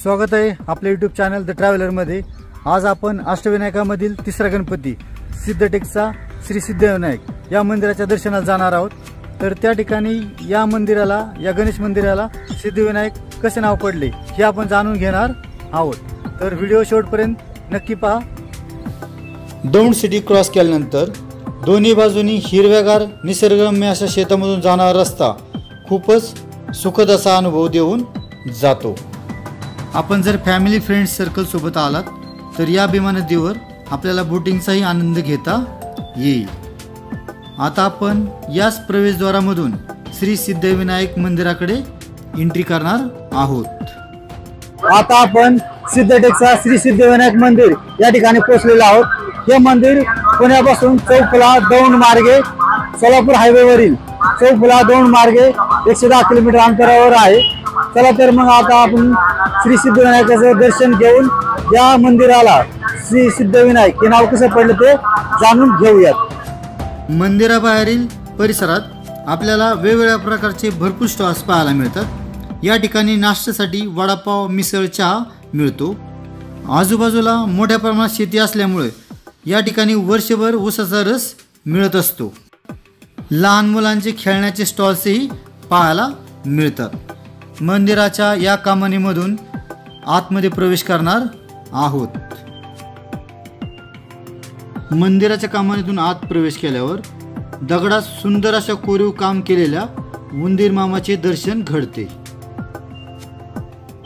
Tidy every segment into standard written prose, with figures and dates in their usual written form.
स्वागत आहे आपल्या YouTube चॅनल द ट्रॅव्हलर मध्ये। आज आपण अष्टविनायकामधील तिसरा गणपती सिद्धटेकचा श्री सिद्धिविनायक या मंदिराच्या दर्शनाला जाणार आहोत। तर त्या ठिकाणी या मंदिराला, या गणेश मंदिराला सिद्धिविनायक कसे नाव पडले हे आपण जाणून घेणार आहोत। तर व्हिडिओ शेवटपर्यंत नक्की पहा। दौंड सिटी क्रॉस केल्यानंतर दोन्ही बाजूनी हिरव्यागार निसर्गरम्य अशा शेतामधून जाणारा रस्ता खूपच सुखद असा अनुभव देऊन जातो। आपण जर फॅमिली फ्रेंड्स सर्कल सोबत आलात तर या भीमा नदीवर आपल्याला बोटिंगचाही आनंद घेता येईल। आता आपण याच प्रवेशद्वारामधून श्री सिद्धिविनायक मंदिराकडे एंट्री करणार आहोत। आता आपण सिद्धटेकचा श्री सिद्धिविनायक मंदिर या ठिकाणी पोहोचलेलो आहोत। हे मंदिर पुण्यापासून चौफुला दौंड मार्गे सोलापूर हायवेवरील चौफुला दौंड मार्गे 110 किलोमीटर अंतरावर आहे। चला तर मग आता आपण श्री सिद्धिविनायकाचे दर्शन घेऊन या मंदिराला श्री सिद्धिविनायक हे नाव कसं पडलं ते जाणून घेऊयात। मंदिराबाहेरील परिसरात आपल्याला वेगवेगळ्या प्रकारचे भरपूर स्टॉल्स पाहायला मिळतात। या ठिकाणी नाश्त्यासाठी वडापाव, मिसळ, चहा मिळतो। आजूबाजूला मोठ्या प्रमाणात शेती असल्यामुळे या ठिकाणी वर्षभर ऊसाचा रस मिळत असतो। लहान मुलांचे खेळण्याचे स्टॉल्सही पाहायला मिळतात। मंदिराच्या या कमानीमधून आतमध्ये प्रवेश करणार आहोत। मंदिराच्या कमानीतून आत प्रवेश केल्यावर दगडात सुंदर अशा कोरीव काम केलेल्या उंदीर मामाचे दर्शन घडते।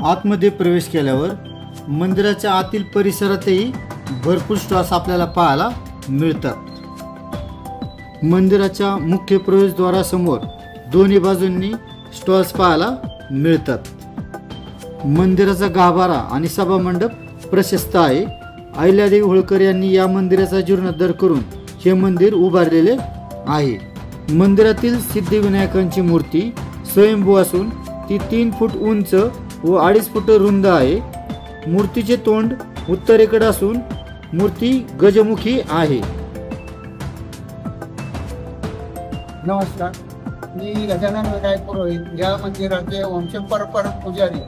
आतमध्ये प्रवेश केल्यावर मंदिराच्या आतील परिसरातही भरपूर स्टॉल्स आपल्याला पाहायला मिळतात। मंदिराच्या मुख्य प्रवेशद्वारासमोर दोन्ही बाजूंनी स्टॉल्स पाहायला मिळतात। मंदिराचा गाभारा आणि सभा मंडप प्रशस्त आहे। अहिल्यादेवी होळकर यांनी या मंदिराचा जीर्णोद्धार करून हे मंदिर उभारलेले आहे। मंदिरातील सिद्धिविनायकांची मूर्ती स्वयंभू असून ती 3 फूट उंच व 2.5 फूट रुंद आहे। मूर्तीचे तोंड उत्तरेकडे असून मूर्ती गजमुखी आहे। नमस्कार, मी गजानन विनायक पुरोहित या मंदिराचे वंशपरंपरा पुजारी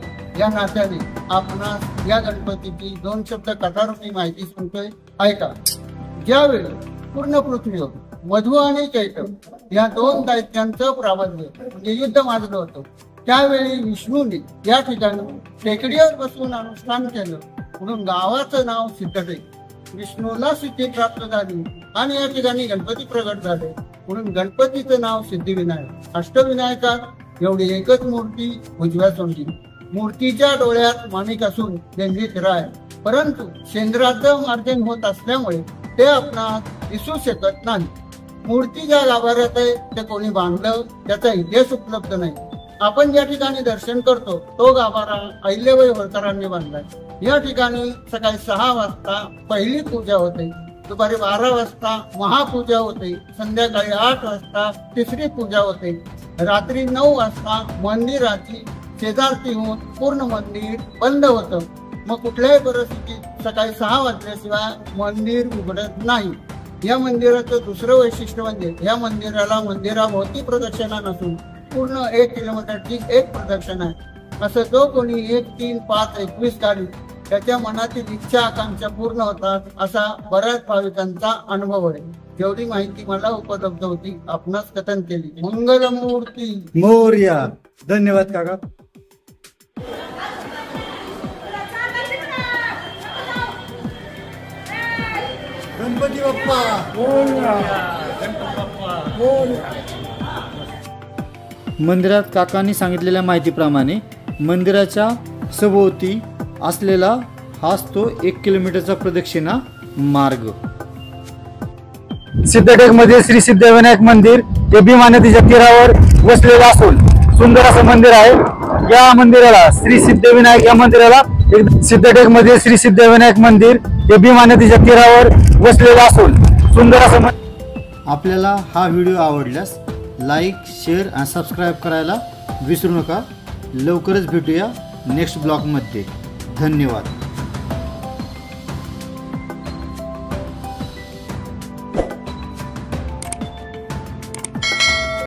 या नात्याने आपणास या गणपतीची 2 शब्द कथारूपी माहिती सांगतोय, ऐका। ज्यावेळी पूर्ण पृथ्वीवर मधु आणि चैत्र या 2 दैत्यांचं प्राबल्य म्हणजे युद्ध माजलं होतं, त्यावेळी विष्णूने या ठिकाणी टेकडीवर बसून अनुष्ठान केलं म्हणून गावाचं नाव सिद्धटेक। विष्णूला सिद्धी प्राप्त झाली आणि या ठिकाणी गणपती प्रगट झाले म्हणून गणपतीचं नाव सिद्धिविनायक। अष्टविनायकात एवढी एकच मूर्ती उजव्या तोंडी, मूर्तीच्या डोळ्यात माणिक असून लेंगीत राय, परंतु शेंद्राचं मार्जन होत असल्यामुळे ते आपणास दिसू शकत नाही। मूर्ती ज्या गाभाऱ्यात आहे ते कोणी बांधलं त्याचा इतिहास उपलब्ध नाही। आपण ज्या ठिकाणी दर्शन करतो तो गाभारा अहिल्याबाई होळकरांनी बांधलाय। या ठिकाणी सकाळी 6 वाजता पहिली पूजा होते, दुपारी 12 वाजता महापूजा होते, संध्याकाळी 8 वाजता तिसरी पूजा होते, रात्री 9 वाजता मंदिराची शेजारती होऊन पूर्ण मंदिर बंद होतं। मग कुठल्याही परिस्थितीत सकाळी 6 वाजल्याशिवाय मंदिर उघडत नाही। या मंदिराचं दुसरं वैशिष्ट्य म्हणजे या मंदिराला मंदिराभोवती प्रदक्षिणा नसून पूर्ण 1 किलोमीटरची एक प्रदक्षिणा आहे। असं जो कोणी 1, 3, 5, 21 काढी त्याच्या मनातील इच्छा आकांक्षा पूर्ण होतात असा बऱ्याच भाविकांचा अनुभव आहे। जेवढी माहिती मला उपलब्ध होती आपणास कथन केली। मंगलमूर्ती मोरया। धन्यवाद काका। गणपती बाप्पा मंदिरात काकांनी सांगितलेल्या माहितीप्रमाणे मंदिराच्या सभोवती असलेला हाच तो 1 किलोमीटरचा प्रदक्षिणा मार्ग। सिद्धटेक मध्ये श्री सिद्धिविनायक मंदिर हे भीमा नदीच्या तीरावर वसलेलं असून सुंदर असं मंदिर आहे। या मंदिराला श्री सिद्धिविनायक या मंदिराला सिद्धटेक मध्ये श्री सिद्धिविनायक मंदिर हे भीमा नदीच्या तीरावर वसलेलं असून सुंदर असं। आपल्याला हा व्हिडिओ आवडल्यास लाईक, शेअर आणि सबस्क्राईब करायला विसरू नका। लवकरच भेटूया नेक्स्ट ब्लॉगमध्ये। धन्यवाद।